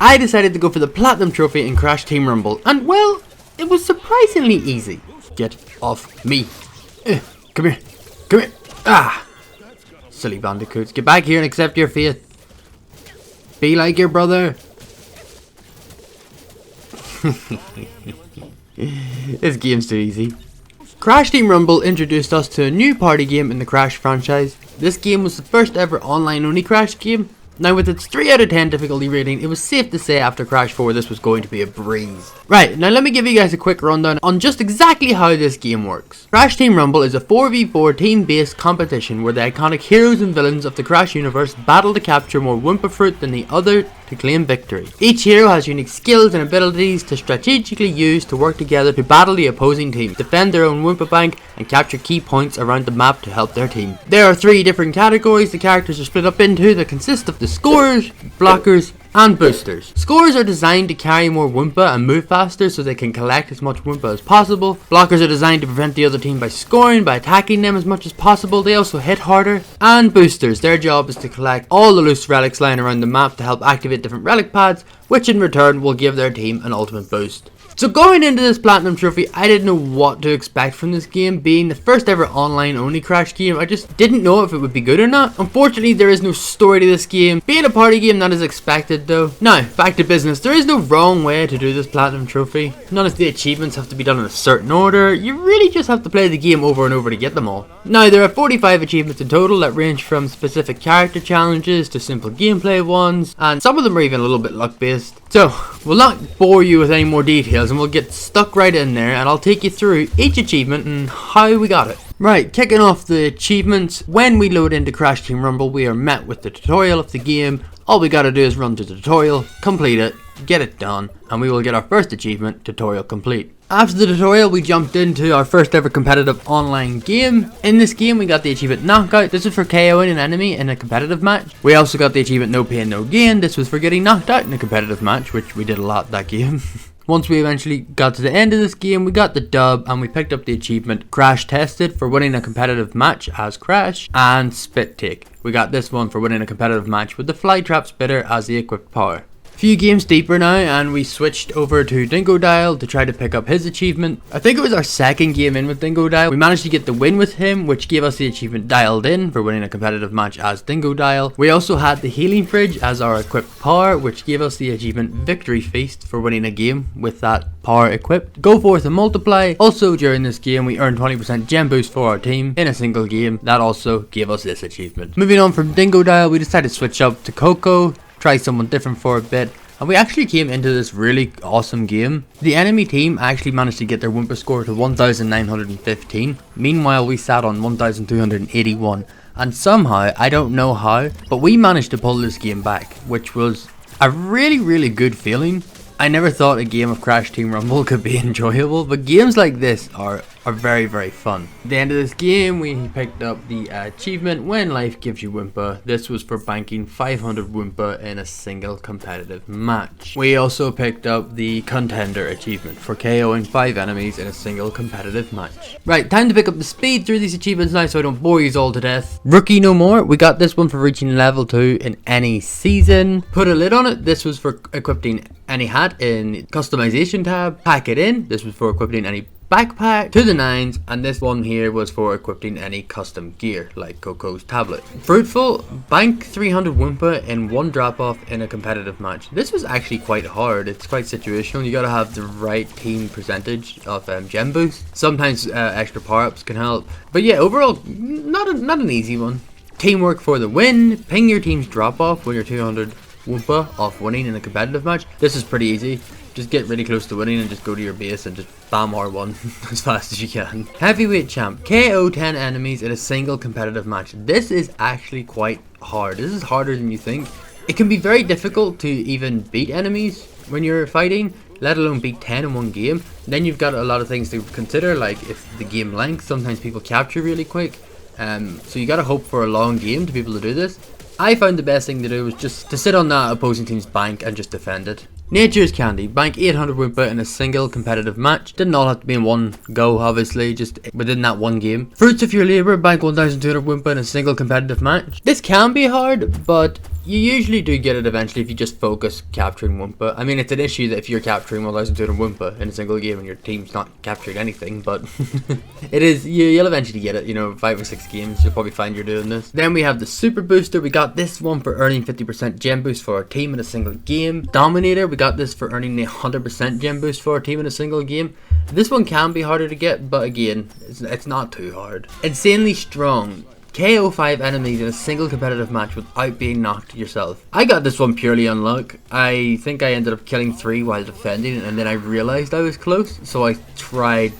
I decided to go for the Platinum Trophy in Crash Team Rumble, and well, it was surprisingly easy. Get off me. Come here. Come here. Ah! Silly bandicoots. Get back here and accept your fate. Be like your brother. This game's too easy. Crash Team Rumble introduced us to a new party game in the Crash franchise. This game was the first ever online only Crash game. Now with its 3 out of 10 difficulty rating, it was safe to say after Crash 4 this was going to be a breeze. Right, now let me give you guys a quick rundown on just exactly how this game works. Crash Team Rumble is a 4v4 team-based competition where the iconic heroes and villains of the Crash universe battle to capture more Wumpa Fruit than the other to claim victory. Each hero has unique skills and abilities to strategically use to work together to battle the opposing team, defend their own Wumpa Bank, and capture key points around the map to help their team. There are 3 different categories the characters are split up into that consist of the scorers, blockers, and boosters. Scorers are designed to carry more Wumpa and move faster so they can collect as much Wumpa as possible. Blockers are designed to prevent the other team by scoring by attacking them as much as possible. They also hit harder. And boosters, their job is to collect all the loose relics lying around the map to help activate different relic pads, which in return will give their team an ultimate boost. So going into this Platinum Trophy, I didn't know what to expect from this game. Being the first ever online only Crash game, I just didn't know if it would be good or not. Unfortunately, there is no story to this game. Being a party game, that is expected though. Now, back to business. There is no wrong way to do this Platinum Trophy. None of the achievements have to be done in a certain order. You really just have to play the game over and over to get them all. Now, there are 45 achievements in total that range from specific character challenges to simple gameplay ones, and some of them are even a little bit luck based. So, we'll not bore you with any more details and we'll get stuck right in there and I'll take you through each achievement and how we got it. Right, kicking off the achievements, when we load into Crash Team Rumble we are met with the tutorial of the game. All we gotta do is run to the tutorial, complete it, get it done, and we will get our first achievement, tutorial complete. After the tutorial we jumped into our first ever competitive online game. In this game we got the achievement Knockout. This is for KOing an enemy in a competitive match. We also got the achievement No Pain No Gain. This was for getting knocked out in a competitive match, which we did a lot that game. Once we eventually got to the end of this game, we got the dub and we picked up the achievement Crash Tested for winning a competitive match as Crash, and Spit Take. We got this one for winning a competitive match with the Flytrap Spitter as the equipped power. Few games deeper now and we switched over to Dingodile to try to pick up his achievement. I think it was our second game in with Dingodile. We managed to get the win with him, which gave us the achievement Dialed In for winning a competitive match as Dingodile. We also had the Healing Fridge as our equipped power, which gave us the achievement Victory Feast for winning a game with that power equipped. Go Forth and Multiply. Also during this game we earned 20% gem boost for our team in a single game. That also gave us this achievement. Moving on from Dingodile, we decided to switch up to Coco, try someone different for a bit, and we actually came into this really awesome game. The enemy team actually managed to get their Wumpa score to 1915. Meanwhile we sat on 1281, and somehow, I don't know how, but we managed to pull this game back, which was a really good feeling. I never thought a game of Crash Team Rumble could be enjoyable, but games like this are very fun. At the end of this game we picked up the achievement When Life Gives You Wumpa. This was for banking 500 Wumpa in a single competitive match. We also picked up the Contender achievement for KOing 5 enemies in a single competitive match. Right, time to pick up the speed through these achievements now so I don't bore you all to death. Rookie No More, we got this one for reaching level 2 in any season. Put a Lid On It, this was for equipping any hat in customization tab. Pack It In, this was for equipping any backpack to the 9s, and this one here was for equipping any custom gear like Coco's tablet. Fruitful, bank 300 Wumpa in one drop off in a competitive match. This was actually quite hard. It's quite situational. You gotta have the right team percentage of gem boost. Sometimes extra power-ups can help, but yeah, overall not an easy one. Teamwork for the win. Ping your team's drop off when you're 200 Wumpa off winning in a competitive match. This is pretty easy. Just get really close to winning and just go to your base and just bam R1 as fast as you can. Heavyweight Champ, KO 10 enemies in a single competitive match. This is actually quite hard. This is harder than you think. It can be very difficult to even beat enemies when you're fighting, let alone beat 10 in one game. Then you've got a lot of things to consider, like if the game length, sometimes people capture really quick. So you gotta hope for a long game to be able to do this. I found the best thing to do was just to sit on that opposing team's bank and just defend it. Nature's Candy, bank 800 Wumpa in a single competitive match. Didn't all have to be in one go, obviously, just within that one game. Fruits of Your Labour, bank 1200 Wumpa in a single competitive match. This can be hard, but You usually do get it eventually if you just focus capturing Wumpa. I mean, it's an issue that if you're capturing 1,200 Wumpa in a single game and your team's not capturing anything, but it is, you'll eventually get it, you know, 5 or 6 games, you'll probably find you're doing this. Then we have the Super Booster. We got this one for earning 50% gem boost for our team in a single game. Dominator, we got this for earning a 100% gem boost for our team in a single game. This one can be harder to get, but again, it's not too hard. Insanely Strong. KO 5 enemies in a single competitive match without being knocked yourself. I got this one purely on luck. I think I ended up killing 3 while defending, and then I realized I was close, so I tried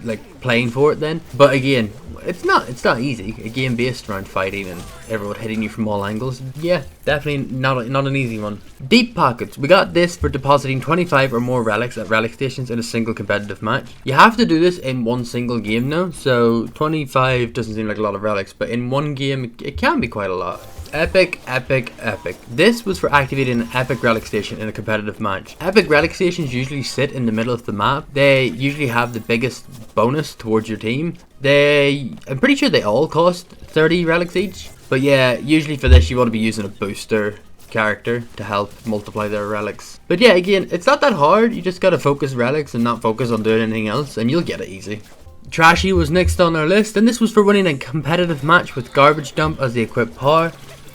like playing for it then. But again, it's not easy. A game based around fighting and everyone hitting you from all angles. Yeah, definitely not an easy one. Deep Pockets. We got this for depositing 25 or more relics at relic stations in a single competitive match. You have to do this in one single game now, so 25 doesn't seem like a lot of relics, but in one game it can be quite a lot. Epic, epic, epic. This was for activating an epic relic station in a competitive match. Epic relic stations usually sit in the middle of the map. They usually have the biggest bonus towards your team. I'm pretty sure they all cost 30 relics each. But yeah, usually for this you want to be using a booster character to help multiply their relics. But yeah, again, it's not that hard. You just gotta focus relics and not focus on doing anything else, and you'll get it easy. Trashy was next on our list, and this was for winning a competitive match with Garbage Dump as the equipped power.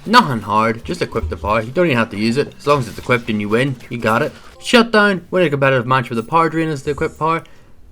Nothing hard, just equip the power. You don't even have to use it. As long as it's equipped and you win, you got it. Shutdown, win a competitive match with a power drain as the equipped power.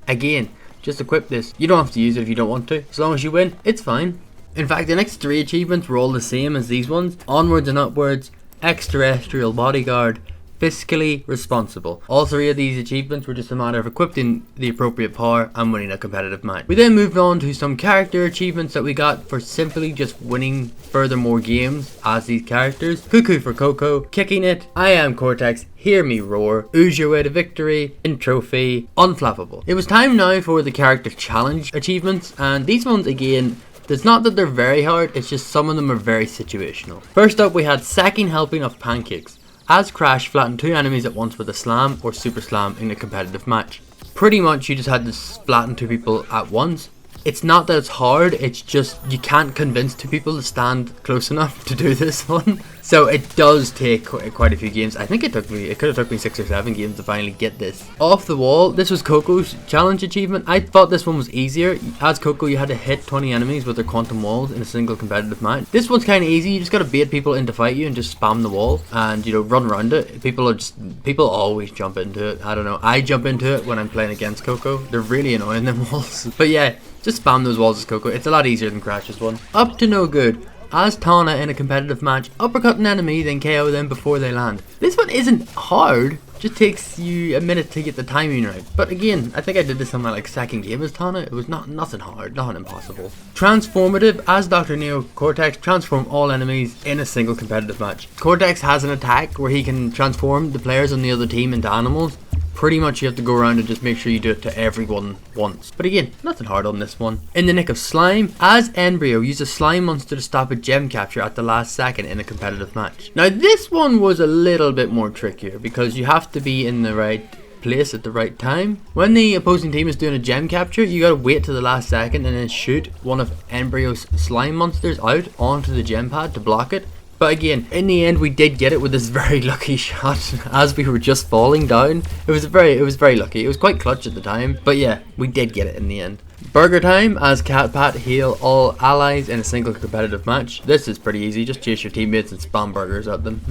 Again, just equip this. You don't have to use it if you don't want to. As long as you win, it's fine. In fact, the next 3 achievements were all the same as these ones. Onwards and Upwards, Extraterrestrial Bodyguard, Fiscally Responsible. All 3 of these achievements were just a matter of equipping the appropriate power and winning a competitive match. We then moved on to some character achievements that we got for simply just winning furthermore games as these characters. Cuckoo for Coco, Kicking It, I Am Cortex, Hear Me Roar, Ooze Your Way to Victory, In Trophy, Unflappable. It was time now for the character challenge achievements, and these ones again, it's not that they're very hard, it's just some of them are very situational. First up, we had Second Helping of Pancakes. As Crash flattened 2 enemies at once with a slam or super slam in a competitive match. Pretty much you just had to flatten 2 people at once. It's not that it's hard, it's just you can't convince 2 people to stand close enough to do this one. So it does take quite a few games. I think it could have took me 6 or 7 games to finally get this. Off the Wall, this was Coco's challenge achievement. I thought this one was easier. As Coco, you had to hit 20 enemies with their quantum walls in a single competitive match. This one's kind of easy. You just gotta bait people in to fight you and just spam the wall and, you know, run around it. People always jump into it. I don't know. I jump into it when I'm playing against Coco. They're really annoying, them walls. But yeah, just spam those walls as Coco. It's a lot easier than Crash's one. Up to No Good. As Tana in a competitive match, uppercut an enemy, then KO them before they land. This one isn't hard, just takes you a minute to get the timing right. But again, I think I did this on my second game as Tana. It was nothing hard, nothing impossible. Transformative, as Dr. Neo Cortex, transform all enemies in a single competitive match. Cortex has an attack where he can transform the players on the other team into animals. Pretty much you have to go around and just make sure you do it to everyone once. But again, nothing hard on this one. In the Nick of Slime, as Embryo, use a slime monster to stop a gem capture at the last second in a competitive match. Now this one was a little bit more trickier because you have to be in the right place at the right time. When the opposing team is doing a gem capture, you gotta wait to the last second and then shoot one of Embryo's slime monsters out onto the gem pad to block it. But again, in the end, we did get it with this very lucky shot as we were just falling down. It was very lucky. It was quite clutch at the time, but yeah, we did get it in the end. Burger Time, as Cat Pat heal all allies in a single competitive match. This is pretty easy, just chase your teammates and spam burgers at them.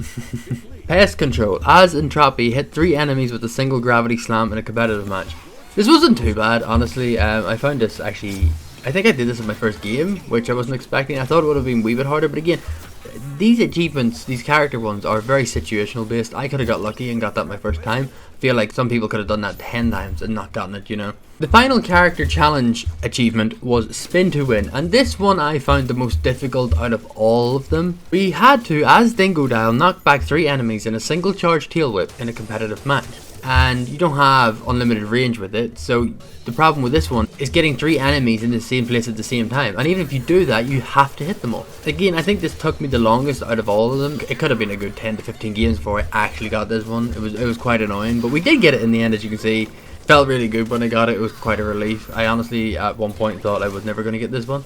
Pest Control, as Entropy hit 3 enemies with a single gravity slam in a competitive match. This wasn't too bad, honestly. I found this actually, I think I did this in my first game, which I wasn't expecting. I thought it would have been a wee bit harder, but again, these achievements, these character ones, are very situational based. I could have got lucky and got that my first time. I feel like some people could have done that 10 times and not gotten it, you know. The final character challenge achievement was Spin to Win, and this one I found the most difficult out of all of them. We had to, as Dingodile, knock back 3 enemies in a single charge tail whip in a competitive match. And you don't have unlimited range with it, so the problem with this one is getting 3 enemies in the same place at the same time, and even if you do that, you have to hit them all. Again, I think this took me the longest out of all of them. It could have been a good 10 to 15 games before I actually got this one. It was quite annoying, but we did get it in the end, as you can see. Felt really good when I got it. It was quite a relief. I honestly at one point thought I was never going to get this one.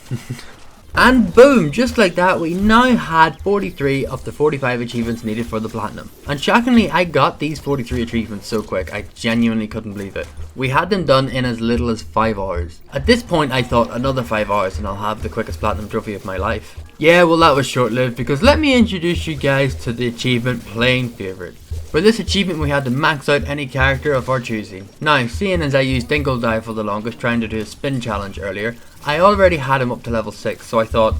And boom, just like that, we now had 43 of the 45 achievements needed for the platinum. And shockingly, I got these 43 achievements so quick, I genuinely couldn't believe it. We had them done in as little as 5 hours. At this point, I thought another 5 hours and I'll have the quickest platinum trophy of my life. Yeah, well that was short-lived, because let me introduce you guys to the achievement Playing Favourite. For this achievement we had to max out any character of our choosing. Now, seeing as I used Dingodile for the longest trying to do a spin challenge earlier, I already had him up to level 6, so I thought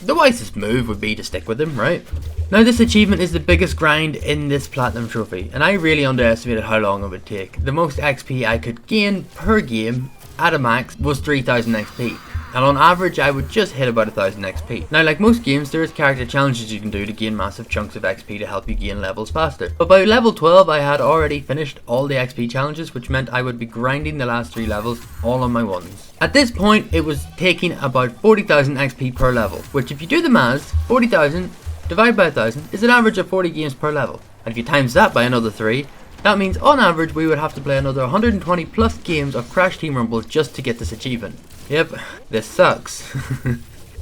the wisest move would be to stick with him, right? Now this achievement is the biggest grind in this platinum trophy, and I really underestimated how long it would take. The most XP I could gain per game at a max was 3000 XP. And on average I would just hit about 1000 XP. Now like most games, there is character challenges you can do to gain massive chunks of XP to help you gain levels faster. But by level 12 I had already finished all the XP challenges, which meant I would be grinding the last 3 levels all on my ones. At this point it was taking about 40,000 XP per level, which if you do the maths, 40,000 divided by 1000 is an average of 40 games per level. And if you times that by another 3, that means on average we would have to play another 120 plus games of Crash Team Rumble just to get this achievement. Yep, this sucks.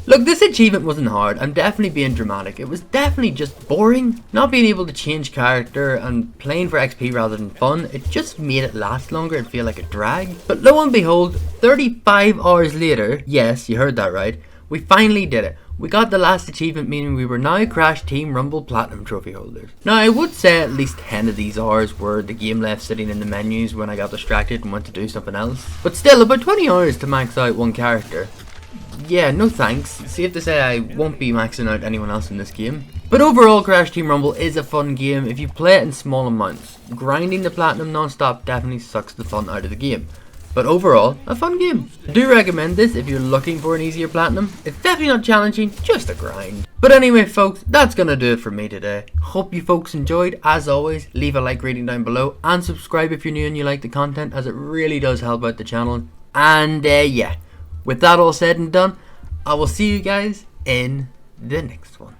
Look, this achievement wasn't hard, I'm definitely being dramatic. It was definitely just boring. Not being able to change character and playing for XP rather than fun, it just made it last longer and feel like a drag. But lo and behold, 35 hours later, yes, you heard that right, we finally did it. We got the last achievement, meaning we were now Crash Team Rumble Platinum Trophy holders. Now I would say at least 10 of these hours were the game left sitting in the menus when I got distracted and went to do something else. But still, about 20 hours to max out one character. Yeah, no thanks. Safe to say I won't be maxing out anyone else in this game. But overall, Crash Team Rumble is a fun game if you play it in small amounts. Grinding the platinum non-stop definitely sucks the fun out of the game. But overall, a fun game. I do recommend this if you're looking for an easier platinum. It's definitely not challenging, just a grind. But anyway folks, that's gonna do it for me today. Hope you folks enjoyed. As always, leave a like rating down below and subscribe if you're new and you like the content, as it really does help out the channel. And yeah, with that all said and done, I will see you guys in the next one.